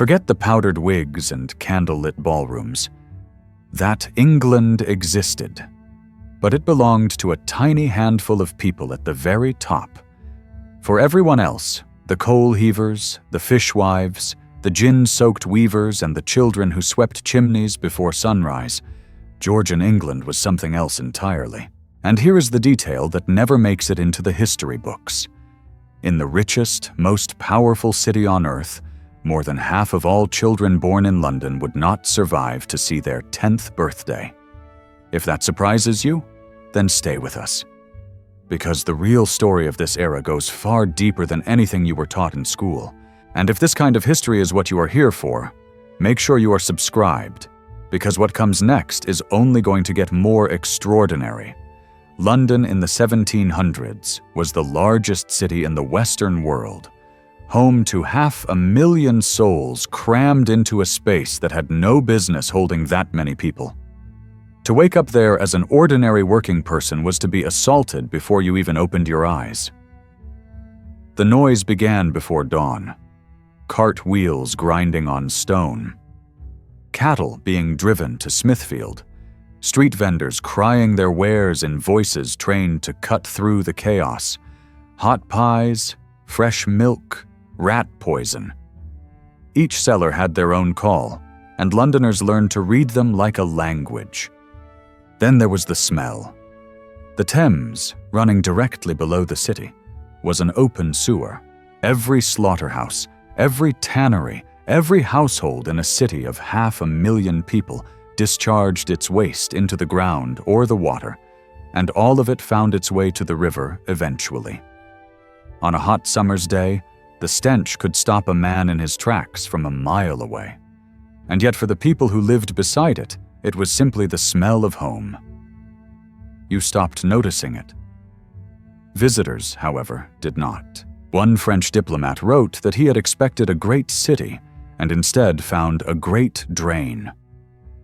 Forget the powdered wigs and candlelit ballrooms. That England existed, but it belonged to a tiny handful of people at the very top. For everyone else, the coal heavers, the fishwives, the gin-soaked weavers, and the children who swept chimneys before sunrise, Georgian England was something else entirely. And here is the detail that never makes it into the history books. In the richest, most powerful city on earth, more than half of all children born in London would not survive to see their 10th birthday. If that surprises you, then stay with us. Because the real story of this era goes far deeper than anything you were taught in school. And if this kind of history is what you are here for, make sure you are subscribed, because what comes next is only going to get more extraordinary. London in the 1700s was the largest city in the Western world, home to 500,000 souls crammed into a space that had no business holding that many people. To wake up there as an ordinary working person was to be assaulted before you even opened your eyes. The noise began before dawn. Cart wheels grinding on stone. Cattle being driven to Smithfield. Street vendors crying their wares in voices trained to cut through the chaos. Hot pies, fresh milk, rat poison. Each seller had their own call, and Londoners learned to read them like a language. Then there was the smell. The Thames, running directly below the city, was an open sewer. Every slaughterhouse, every tannery, every household in a city of 500,000 people discharged its waste into the ground or the water, and all of it found its way to the river eventually. On a hot summer's day, the stench could stop a man in his tracks from a mile away. And yet for the people who lived beside it, it was simply the smell of home. You stopped noticing it. Visitors, however, did not. One French diplomat wrote that he had expected a great city and instead found a great drain.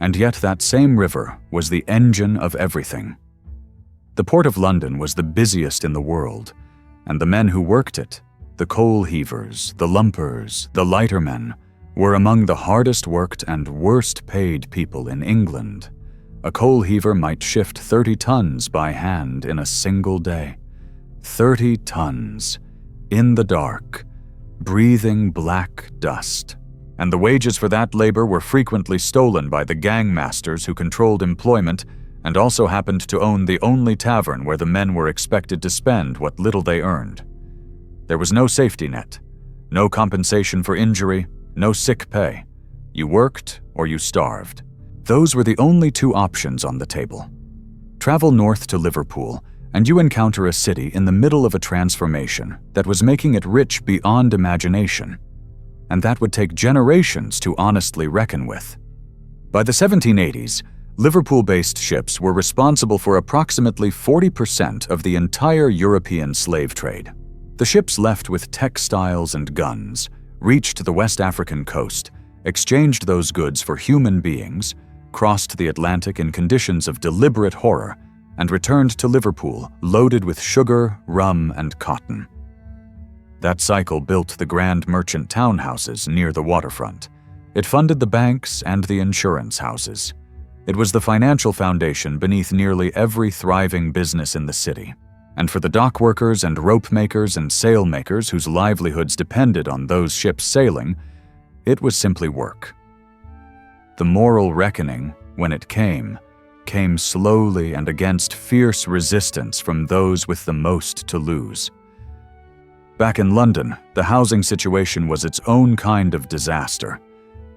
And yet that same river was the engine of everything. The Port of London was the busiest in the world, and the men who worked it, the coal heavers, the lumpers, the lightermen, were among the hardest worked and worst paid people in England. A coal heaver might shift 30 tons by hand in a single day. 30 tons, in the dark, breathing black dust. And the wages for that labor were frequently stolen by the gangmasters who controlled employment and also happened to own the only tavern where the men were expected to spend what little they earned. There was no safety net, no compensation for injury, no sick pay. You worked or you starved. Those were the only two options on the table. Travel north to Liverpool, and you encounter a city in the middle of a transformation that was making it rich beyond imagination, and that would take generations to honestly reckon with. By the 1780s, Liverpool-based ships were responsible for approximately 40% of the entire European slave trade. The ships left with textiles and guns, reached the West African coast, exchanged those goods for human beings, crossed the Atlantic in conditions of deliberate horror, and returned to Liverpool loaded with sugar, rum, and cotton. That cycle built the grand merchant townhouses near the waterfront. It funded the banks and the insurance houses. It was the financial foundation beneath nearly every thriving business in the city. And for the dockworkers and rope makers and sail makers whose livelihoods depended on those ships sailing, it was simply work. The moral reckoning, when it came slowly and against fierce resistance from those with the most to lose. Back in London, the housing situation was its own kind of disaster.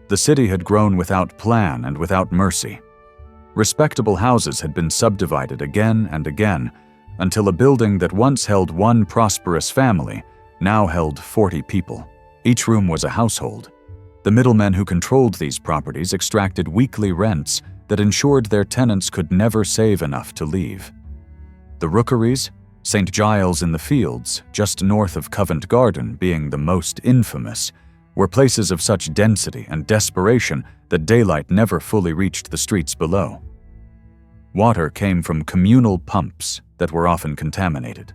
The city had grown without plan and without mercy. Respectable houses had been subdivided again and again, until a building that once held one prosperous family now held 40 people. Each room was a household. The middlemen who controlled these properties extracted weekly rents that ensured their tenants could never save enough to leave. The rookeries, St. Giles in the Fields, just north of Covent Garden being the most infamous, were places of such density and desperation that daylight never fully reached the streets below. Water came from communal pumps that were often contaminated.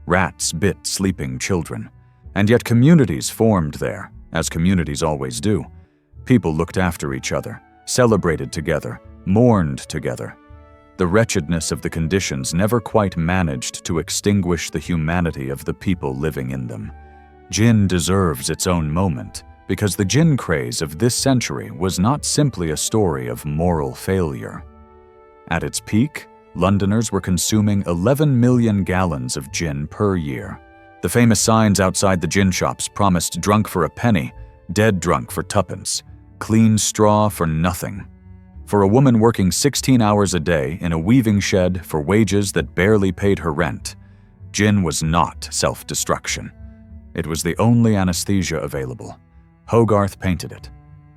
Rats bit sleeping children, and yet communities formed there, as communities always do, People looked after each other, celebrated together, mourned together. The wretchedness of the conditions never quite managed to extinguish the humanity of the people living in them. Gin deserves its own moment, because the gin craze of this century was not simply a story of moral failure. At its peak, Londoners were consuming 11 million gallons of gin per year. The famous signs outside the gin shops promised drunk for a penny, dead drunk for tuppence, clean straw for nothing. For a woman working 16 hours a day in a weaving shed for wages that barely paid her rent, gin was not self-destruction. It was the only anesthesia available. Hogarth painted it.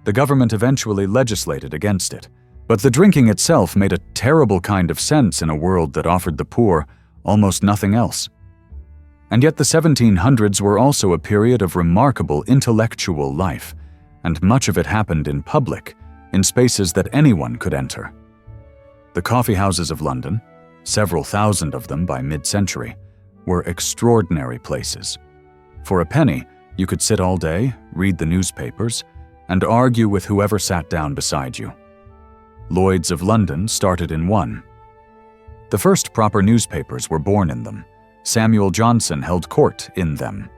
The government eventually legislated against it, but the drinking itself made a terrible kind of sense in a world that offered the poor almost nothing else. And yet the 1700s were also a period of remarkable intellectual life, and much of it happened in public, in spaces that anyone could enter. The coffee houses of London, several thousand of them by mid-century, were extraordinary places. For a penny, you could sit all day, read the newspapers, and argue with whoever sat down beside you. Lloyd's of London started in one. The first proper newspapers were born in them. Samuel Johnson held court in them.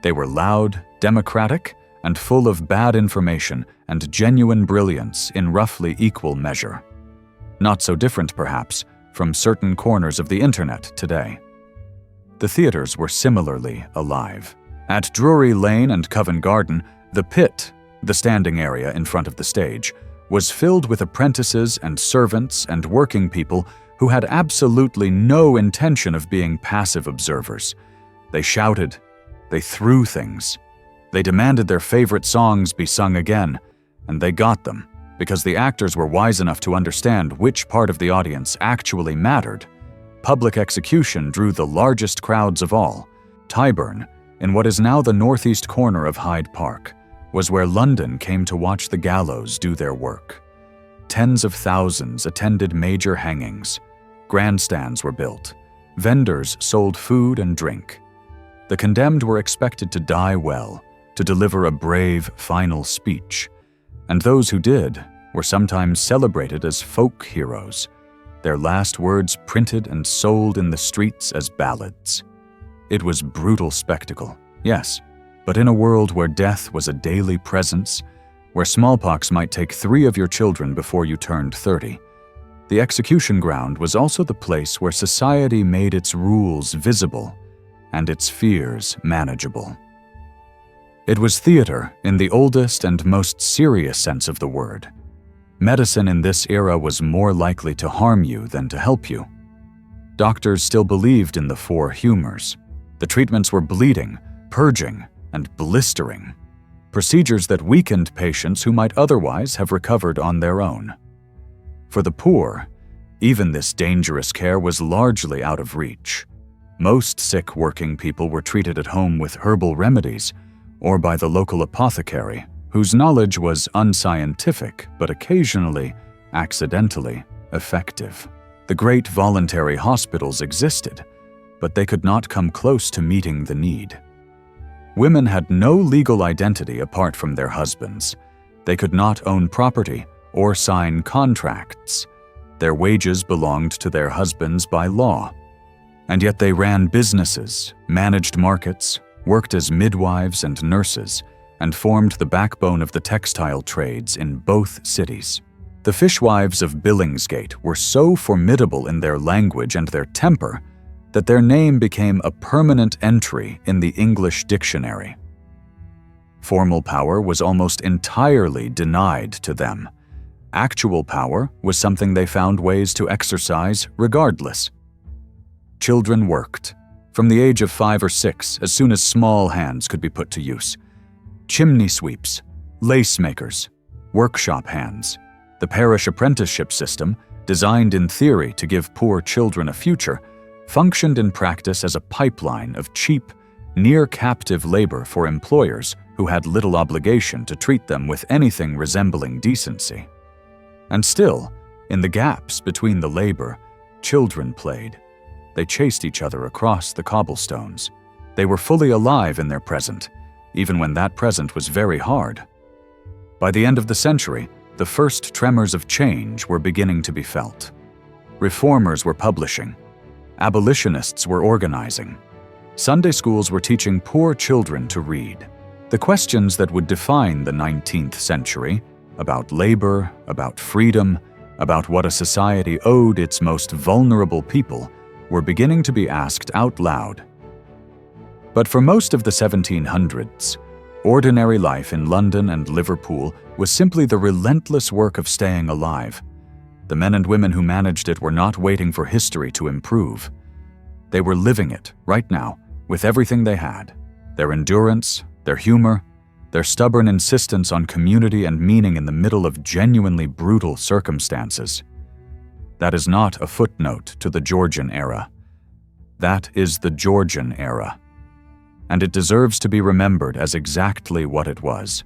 They were loud, democratic, and full of bad information and genuine brilliance in roughly equal measure. Not so different, perhaps, from certain corners of the internet today. The theaters were similarly alive. At Drury Lane and Covent Garden, the pit, the standing area in front of the stage, was filled with apprentices and servants and working people who had absolutely no intention of being passive observers. They shouted, they threw things, they demanded their favorite songs be sung again, and they got them because the actors were wise enough to understand which part of the audience actually mattered. Public execution drew the largest crowds of all. Tyburn, in what is now the northeast corner of Hyde Park, was where London came to watch the gallows do their work. Tens of thousands attended major hangings. Grandstands were built. Vendors sold food and drink. The condemned were expected to die well, to deliver a brave final speech. And those who did were sometimes celebrated as folk heroes, their last words printed and sold in the streets as ballads. It was brutal spectacle, yes, but in a world where death was a daily presence, where smallpox might take 3 of your children before you turned 30, the execution ground was also the place where society made its rules visible and its fears manageable. It was theater in the oldest and most serious sense of the word. Medicine in this era was more likely to harm you than to help you. Doctors still believed in the 4 humors. The treatments were bleeding, purging, and blistering, procedures that weakened patients who might otherwise have recovered on their own. For the poor, even this dangerous care was largely out of reach. Most sick working people were treated at home with herbal remedies or by the local apothecary, whose knowledge was unscientific but occasionally, accidentally, effective. The great voluntary hospitals existed, but they could not come close to meeting the need. Women had no legal identity apart from their husbands. They could not own property or sign contracts. Their wages belonged to their husbands by law. And yet they ran businesses, managed markets, worked as midwives and nurses, and formed the backbone of the textile trades in both cities. The fishwives of Billingsgate were so formidable in their language and their temper that their name became a permanent entry in the English dictionary. Formal power was almost entirely denied to them. Actual power was something they found ways to exercise regardless. Children worked, from the age of 5 or 6, as soon as small hands could be put to use. Chimney sweeps, lace makers, workshop hands. The parish apprenticeship system, designed in theory to give poor children a future, functioned in practice as a pipeline of cheap, near-captive labor for employers who had little obligation to treat them with anything resembling decency. And still, in the gaps between the labor, children played. They chased each other across the cobblestones. They were fully alive in their present, even when that present was very hard. By the end of the century, the first tremors of change were beginning to be felt. Reformers were publishing. Abolitionists were organizing. Sunday schools were teaching poor children to read. The questions that would define the 19th century, about labor, about freedom, about what a society owed its most vulnerable people, were beginning to be asked out loud. But for most of the 1700s, ordinary life in London and Liverpool was simply the relentless work of staying alive. The men and women who managed it were not waiting for history to improve. They were living it, right now, with everything they had: their endurance, their humor, their stubborn insistence on community and meaning in the middle of genuinely brutal circumstances. That is not a footnote to the Georgian era. That is the Georgian era. And it deserves to be remembered as exactly what it was.